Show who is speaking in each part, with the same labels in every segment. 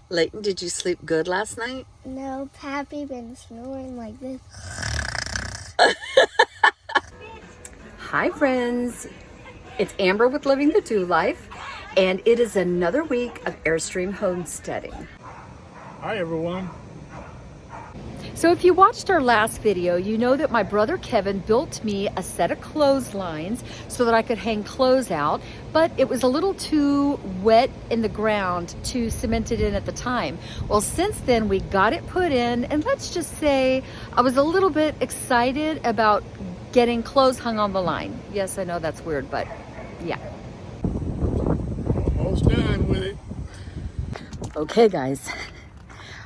Speaker 1: Layton, did you sleep good last night?
Speaker 2: No, Pappy been snoring like this.
Speaker 1: Hi friends, it's Amber with Living the Do Life, and it is another week of Airstream homesteading.
Speaker 3: Hi everyone.
Speaker 1: So if you watched our last video, you know that my brother Kevin built me a set of clotheslines so that I could hang clothes out, but it was a little too wet in the ground to cement it in at the time. Well, since then we got it put in, and let's just say I was a little bit excited about getting clothes hung on the line. Yes, I know that's weird, but yeah.
Speaker 3: Almost done with it.
Speaker 1: Okay guys,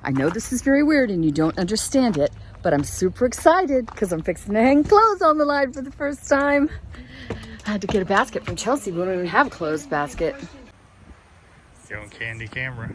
Speaker 1: I know this is very weird and you don't understand it, but I'm super excited because I'm fixing to hang clothes on the line for the first time. I had to get a basket from Chelsea. We don't even have a clothes basket.
Speaker 3: Going candy camera.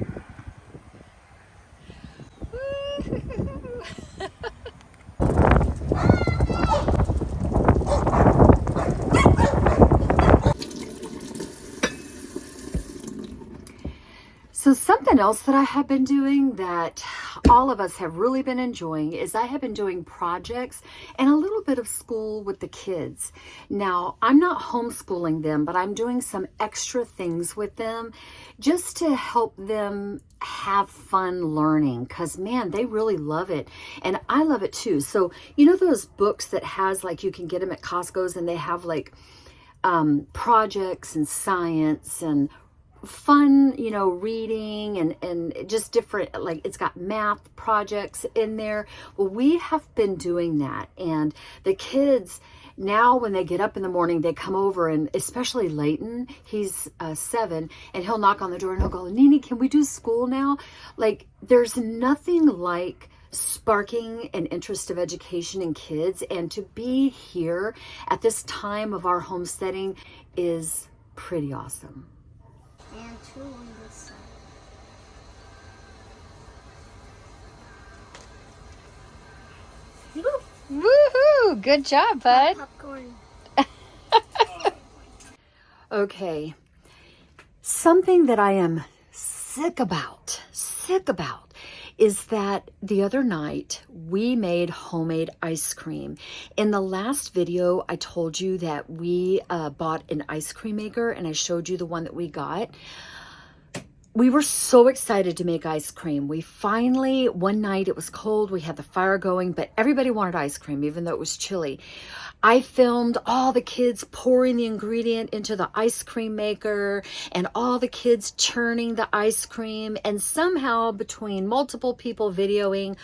Speaker 1: So something else that I have been doing that all of us have really been enjoying is I have been doing projects and a little bit of school with the kids. Now, I'm not homeschooling them, but I'm doing some extra things with them just to help them have fun learning, because man, they really love it and I love it too. So you know those books that has, like, you can get them at Costco's and they have like projects and science and fun, you know, reading and just different, like it's got math projects in there. Well, we have been doing that, and the kids now when they get up in the morning, they come over, and especially Layton, he's 7, and he'll knock on the door and he'll go, Nini, can we do school now? Like, there's nothing like sparking an interest of education in kids, and to be here at this time of our homesteading is pretty awesome.
Speaker 2: And 2 on this side.
Speaker 1: Woohoo! Good job, bud.
Speaker 2: Popcorn.
Speaker 1: Okay. Something that I am sick about is that the other night we made homemade ice cream. In the last video, I told you that we bought an ice cream maker, and I showed you the one that we got. We were so excited to make ice cream. We finally, one night, it was cold, we had the fire going, but everybody wanted ice cream, even though it was chilly. I filmed all the kids pouring the ingredient into the ice cream maker and all the kids churning the ice cream, and somehow between multiple people videoing,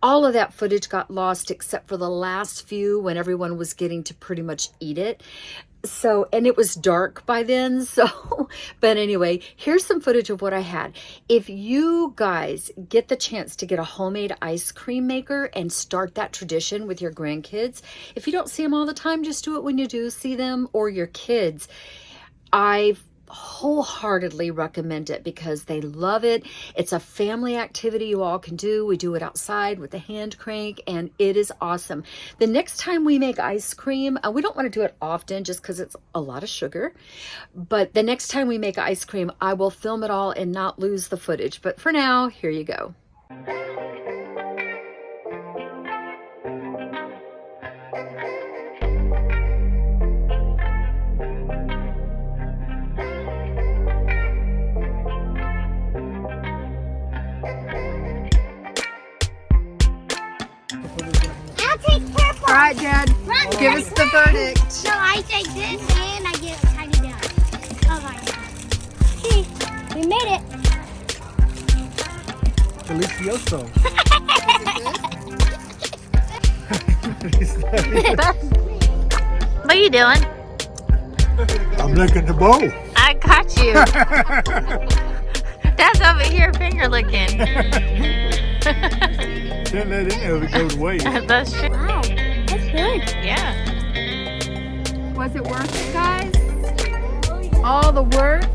Speaker 1: all of that footage got lost except for the last few when everyone was getting to pretty much eat it. So, and it was dark by then, so, but anyway, here's some footage of what I had. If you guys get the chance to get a homemade ice cream maker and start that tradition with your grandkids, if you don't see them all the time, just do it when you do see them, or your kids. I wholeheartedly recommend it because they love it. It's a family activity you all can do. We do it outside with the hand crank, and it is awesome. The next time we make ice cream, we don't want to do it often just because it's a lot of sugar, but the next time we make ice cream, I will film it all and not lose the footage. But for now, here you go.
Speaker 2: I'll take purple.
Speaker 1: All right, Dad, give us the verdict.
Speaker 2: No, I take this and I get a tiny down. Oh my God. See, we made it.
Speaker 3: Delicioso.
Speaker 4: What are you doing?
Speaker 3: I'm licking the bowl.
Speaker 4: I got you. Dad's over here finger licking.
Speaker 3: Can't let any of it go to waste.
Speaker 4: That's true.
Speaker 2: Wow, that's good.
Speaker 4: Yeah.
Speaker 1: Was it worth it, guys? All the work?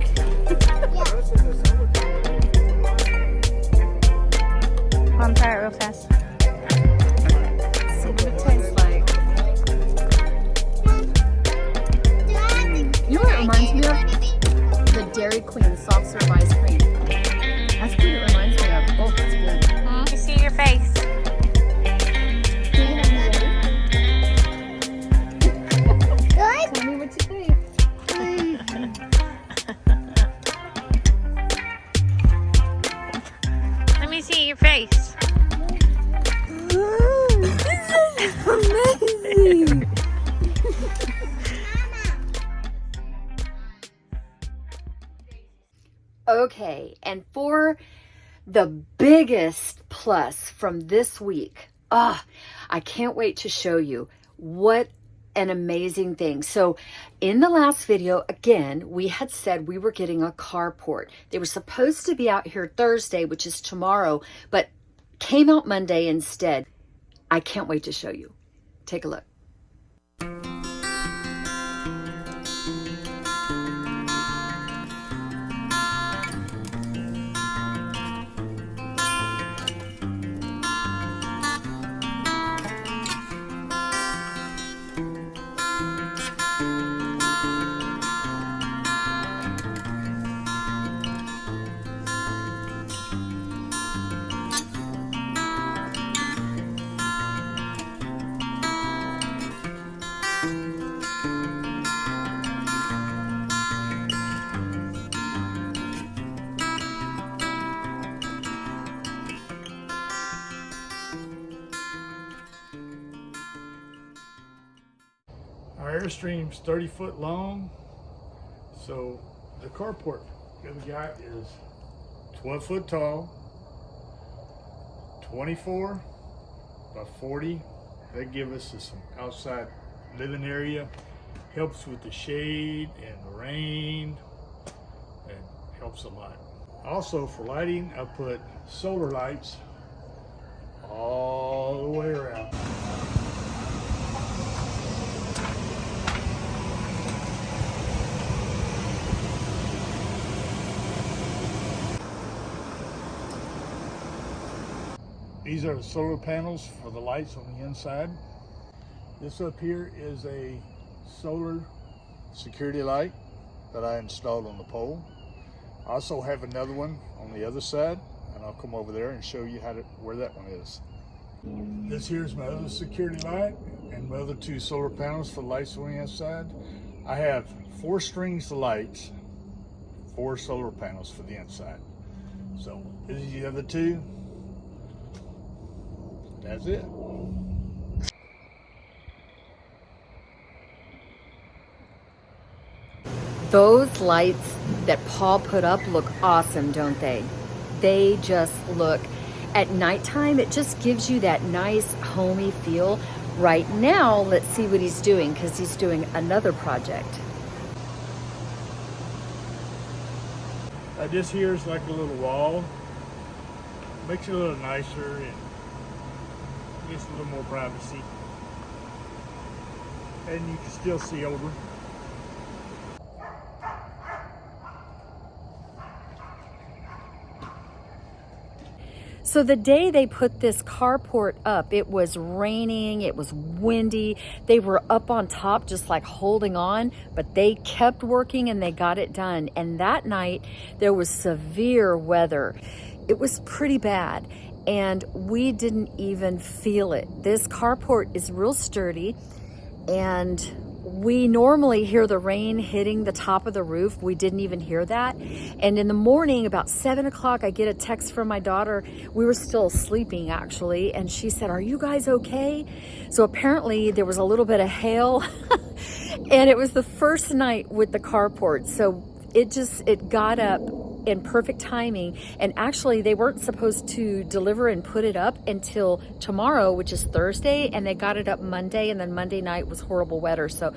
Speaker 4: Come on, try it real fast.
Speaker 1: See what it tastes like. You know what it reminds me of? The Dairy Queen soft serve ice cream. That's what it reminds me of.
Speaker 4: your face.
Speaker 1: Amazing. Okay, and for the biggest plus from this week, I can't wait to show you what an amazing thing. So in the last video, again, we had said we were getting a carport. They were supposed to be out here Thursday, which is tomorrow, but came out Monday instead. I can't wait to show you. Take a look.
Speaker 3: Our Airstream's 30 foot long, so the carport that we got is 12 foot tall, 24 by 40. That gives us some outside living area, helps with the shade and the rain, and helps a lot. Also for lighting, I put solar lights all the way around. These are the solar panels for the lights on the inside. This up here is a solar security light that I installed on the pole. I also have another one on the other side, and I'll come over there and show you where that one is. This here is my other security light and my other two solar panels for lights on the inside. I have 4 strings of lights, 4 solar panels for the inside. So this is the other 2. That's it.
Speaker 1: Those lights that Paul put up look awesome, don't they? They just look, at nighttime, it just gives you that nice homey feel. Right now, let's see what he's doing, because he's doing another project.
Speaker 3: This here is like a little wall. Makes it a little nicer and gets a little more privacy. And you can still see over.
Speaker 1: So the day they put this carport up, it was raining, it was windy. They were up on top just like holding on, but they kept working and they got it done. And that night there was severe weather. It was pretty bad and we didn't even feel it. This carport is real sturdy and we normally hear the rain hitting the top of the roof. We didn't even hear that. And in the morning, about 7 o'clock, I get a text from my daughter. We were still sleeping, actually. And she said, "Are you guys okay?" So apparently there was a little bit of hail. And it was the first night with the carport. So it got up in perfect timing. And actually they weren't supposed to deliver and put it up until tomorrow, which is Thursday, and they got it up Monday, and then Monday night was horrible weather. So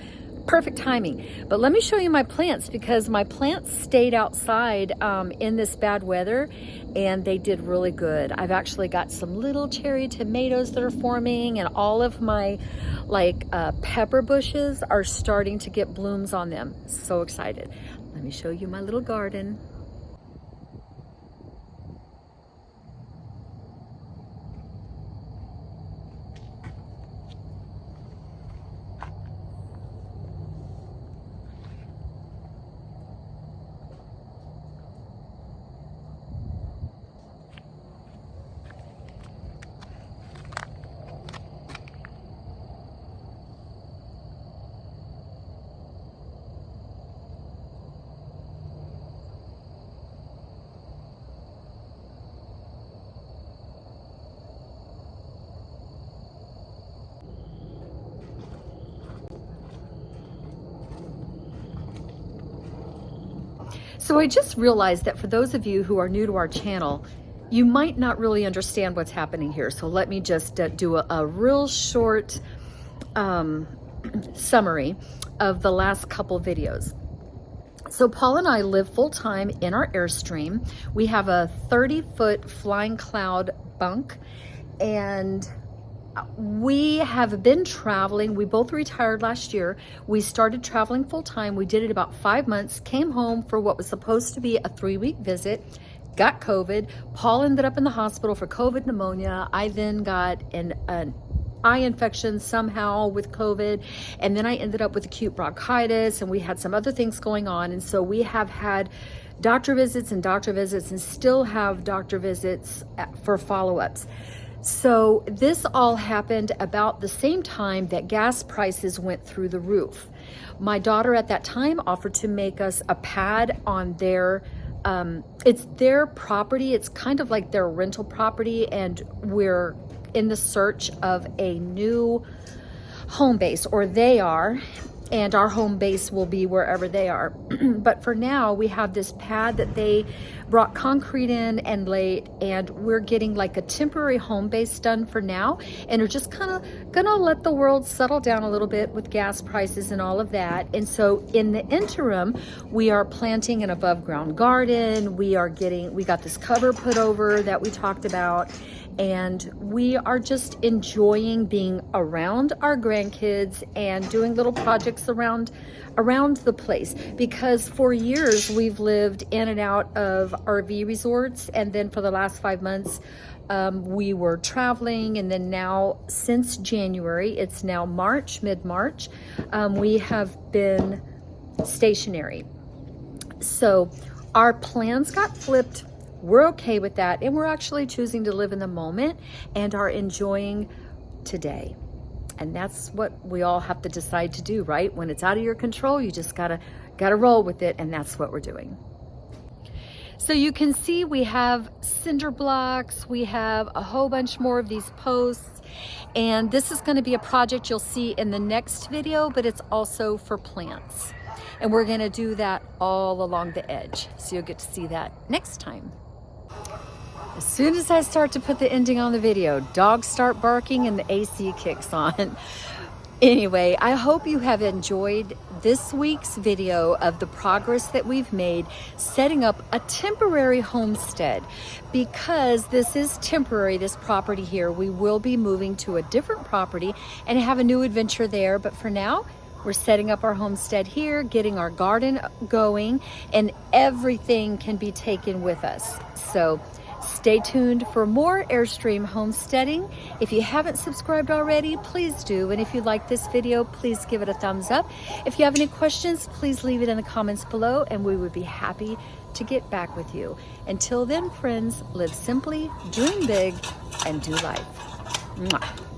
Speaker 1: perfect timing. But let me show you my plants, because my plants stayed outside in this bad weather and they did really good. I've actually got some little cherry tomatoes that are forming, and all of my pepper bushes are starting to get blooms on them. So excited. Let me show you my little garden. So I just realized that for those of you who are new to our channel, you might not really understand what's happening here. So let me just do a real short summary of the last couple videos. So Paul and I live full-time in our Airstream. We have a 30-foot flying cloud bunk, and we have been traveling. We both retired last year. We started traveling full-time. We did it about 5 months, came home for what was supposed to be a 3-week visit, got COVID. Paul ended up in the hospital for COVID pneumonia. I then got an eye infection somehow with COVID, and then I ended up with acute bronchitis, and we had some other things going on. And so we have had doctor visits and still have doctor visits for follow-ups. So this all happened about the same time that gas prices went through the roof. My daughter at that time offered to make us a pad on their it's their property. It's kind of like their rental property, and we're in the search of a new home base, or they are, and our home base will be wherever they are. But for now, we have this pad that they brought concrete in and laid, and we're getting like a temporary home base done for now, and we're just kind of gonna let the world settle down a little bit with gas prices and all of that. And so in the interim, we are planting an above ground garden. We got this cover put over that we talked about, and we are just enjoying being around our grandkids and doing little projects around the place, because for years we've lived in and out of RV resorts, and then for the last 5 months we were traveling, and then now since January, it's now mid-March, we have been stationary. So our plans got flipped. We're okay with that, and we're actually choosing to live in the moment and are enjoying today. And that's what we all have to decide to do, right? When it's out of your control, you just gotta roll with it, and that's what we're doing. So you can see we have cinder blocks, we have a whole bunch more of these posts, and this is gonna be a project you'll see in the next video, but it's also for plants. And we're gonna do that all along the edge. So you'll get to see that next time. As soon as I start to put the ending on the video, dogs start barking and the AC kicks on. Anyway, I hope you have enjoyed this week's video of the progress that we've made setting up a temporary homestead. Because this is temporary, this property here, we will be moving to a different property and have a new adventure there. But for now, we're setting up our homestead here, getting our garden going, and everything can be taken with us. So stay tuned for more Airstream homesteading. If you haven't subscribed already, please do. And if you like this video, please give it a thumbs up. If you have any questions, please leave it in the comments below, and we would be happy to get back with you. Until then, friends, live simply, dream big, and do life. Mwah.